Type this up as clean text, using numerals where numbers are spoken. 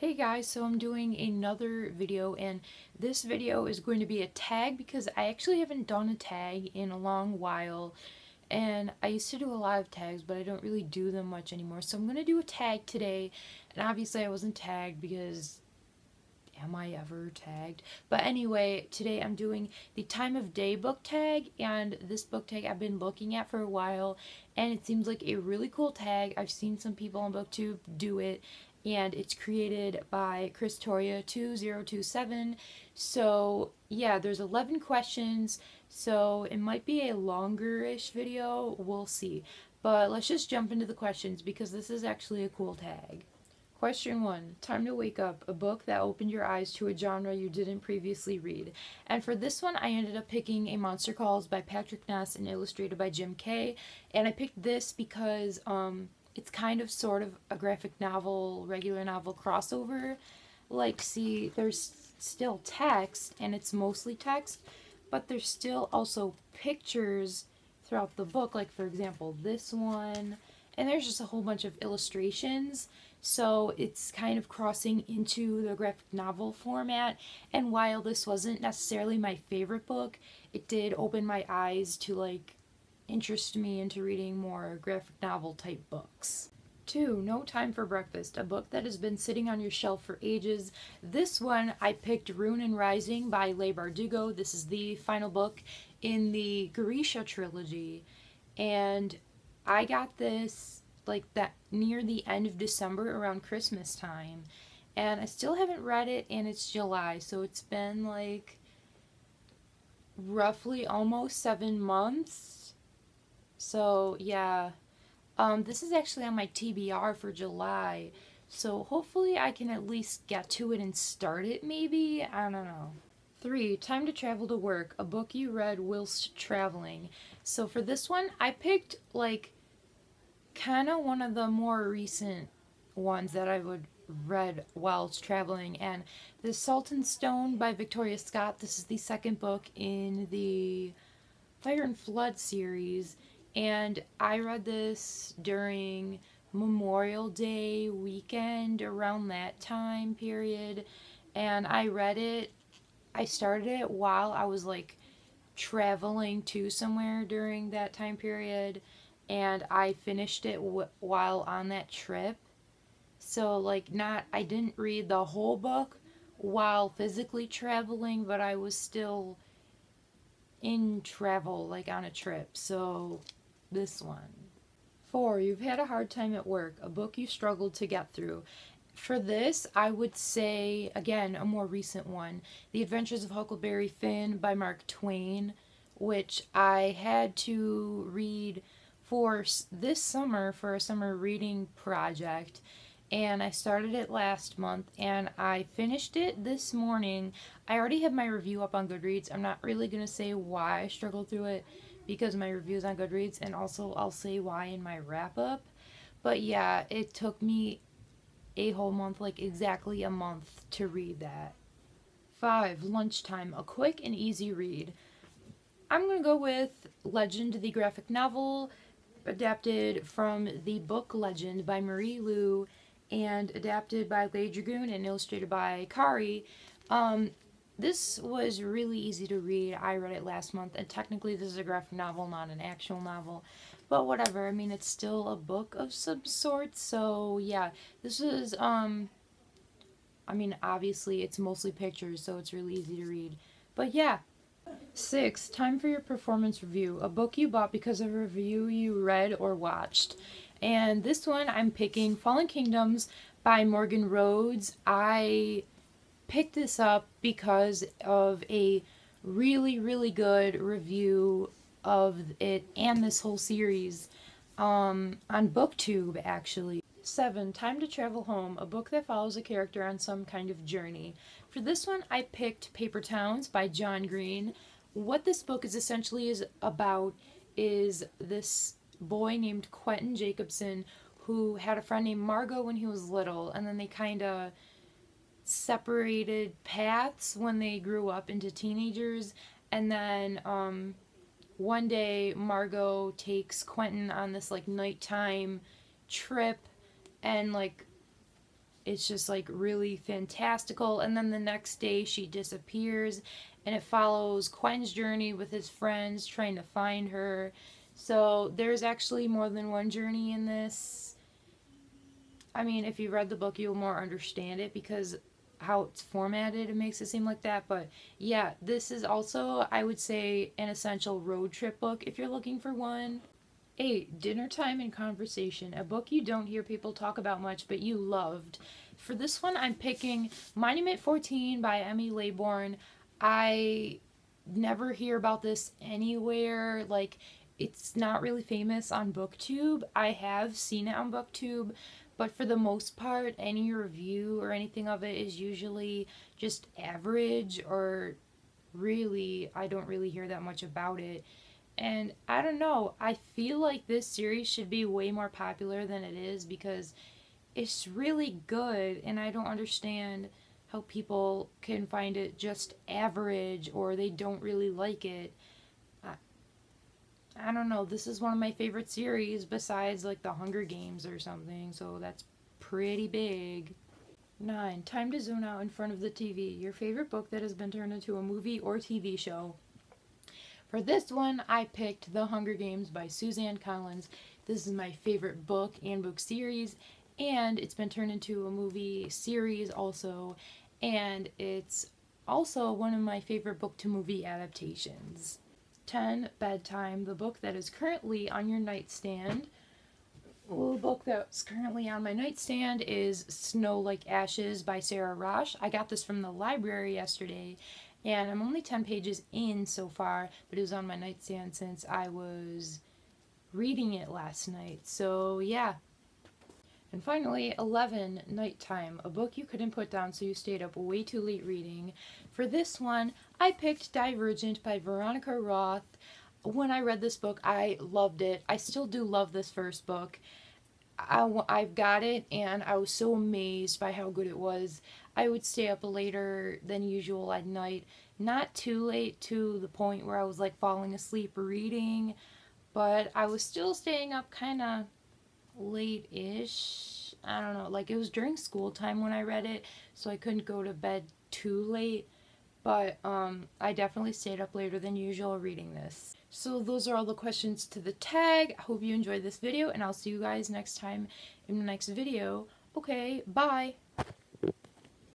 Hey guys, so I'm doing another video, and this video is going to be a tag because I actually haven't done a tag in a long while, and I used to do a lot of tags, but I don't really do them much anymore. So I'm going to do a tag today, and obviously I wasn't tagged because am I ever tagged? But anyway, today I'm doing the time of day book tag, and this book tag I've been looking at for a while, and it seems like a really cool tag. I've seen some people on BookTube do it, and it's created by Chris Toria 2027. So yeah, there's 11 questions, so it might be a longer-ish video, we'll see. But let's just jump into the questions because this is actually a cool tag. Question 1. Time to Wake Up, a book that opened your eyes to a genre you didn't previously read. And for this one, I ended up picking A Monster Calls by Patrick Ness and illustrated by Jim Kay. And I picked this because it's kind of sort of a graphic novel, regular novel crossover. Like, see, there's still text, and it's mostly text, but there's still also pictures throughout the book. Like, for example, this one. And there's just a whole bunch of illustrations. So it's kind of crossing into the graphic novel format. And while this wasn't necessarily my favorite book, it did open my eyes to interest me into reading more graphic novel type books. 2. No Time for Breakfast, a book that has been sitting on your shelf for ages. This one I picked Ruin and Rising by Leigh Bardugo. This is the final book in the Grisha trilogy. And I got this that near the end of December around Christmas time, and I still haven't read it, and it's July, so it's been roughly almost 7 months. So yeah, this is actually on my TBR for July, so hopefully I can at least get to it and start it maybe. I don't know. 3. Time to Travel to Work, a book you read whilst traveling. So for this one, I picked kind of one of the more recent ones that I would read whilst traveling, and The Salt and Stone by Victoria Scott. This is the second book in the Fire and Flood series, and I read this during Memorial Day weekend, around that time period, and I started it while I was traveling to somewhere during that time period, and I finished it while on that trip. So I didn't read the whole book while physically traveling, but I was still in travel, on a trip. So this one. 4. You've Had a Hard Time at Work, a book you struggled to get through. For this, I would say, again, a more recent one, The Adventures of Huckleberry Finn by Mark Twain, which I had to read for this summer for a summer reading project, and I started it last month, and I finished it this morning. I already have my review up on Goodreads. I'm not really going to say why I struggled through it because my review is on Goodreads, and also I'll say why in my wrap-up. But yeah, it took me a whole month, exactly a month, to read that. 5. Lunchtime, a quick and easy read. I'm going to go with Legend, the graphic novel, adapted from the book Legend by Marie Lu, and adapted by Leigh Dragoon and illustrated by Kari. This was really easy to read. I read it last month, and technically this is a graphic novel, not an actual novel. But whatever, I mean, it's still a book of some sort, so yeah. This is, I mean, obviously it's mostly pictures, so it's really easy to read. But yeah. 6. Time for your performance review, a book you bought because of a review you read or watched. And this one I'm picking Fallen Kingdoms by Morgan Rhodes. I picked this up because of a really, really good review of it and this whole series on BookTube, actually. 7. Time to Travel Home, a book that follows a character on some kind of journey. For this one, I picked Paper Towns by John Green. What this book is essentially about is this boy named Quentin Jacobson who had a friend named Margot when he was little, and then they kind of separated paths when they grew up into teenagers, and then one day Margot takes Quentin on this nighttime trip, and it's just like really fantastical. And then the next day she disappears, and it follows Quen's journey with his friends trying to find her. So there's actually more than one journey in this. I mean, if you read the book, you'll more understand it because how it's formatted, it makes it seem like that. But yeah, this is also, I would say, an essential road trip book if you're looking for one. 8. Dinner Time and Conversation, a book you don't hear people talk about much, but you loved. For this one, I'm picking Monument 14 by Emmy Laybourne. I never hear about this anywhere. Like, it's not really famous on BookTube. I have seen it on BookTube, but for the most part, any review or anything of it is usually just average, or really, I don't really hear that much about it. And I don't know, I feel like this series should be way more popular than it is because it's really good, and I don't understand how people can find it just average or they don't really like it. I, I don't know, this is one of my favorite series besides like The Hunger Games or something, so that's pretty big. 9. Time to zone out in front of the TV. Your favorite book that has been turned into a movie or TV show. For this one, I picked The Hunger Games by Suzanne Collins. This is my favorite book and book series, and it's been turned into a movie series also, and it's also one of my favorite book-to-movie adaptations. 10. Bedtime, the book that is currently on your nightstand. The book that's currently on my nightstand is Snow Like Ashes by Sarah Rosh. I got this from the library yesterday, and I'm only 10 pages in so far, but it was on my nightstand since I was reading it last night. So yeah. And finally, 11, Nighttime, a book you couldn't put down so you stayed up way too late reading. For this one, I picked Divergent by Veronica Roth. When I read this book, I loved it. I still do love this first book. I've got it, and I was so amazed by how good it was. I would stay up later than usual at night. Not too late to the point where I was like falling asleep reading, but I was still staying up kind of late-ish. I don't know, like it was during school time when I read it, so I couldn't go to bed too late. But I definitely stayed up later than usual reading this. So those are all the questions to the tag. I hope you enjoyed this video, and I'll see you guys next time in the next video. Okay, bye!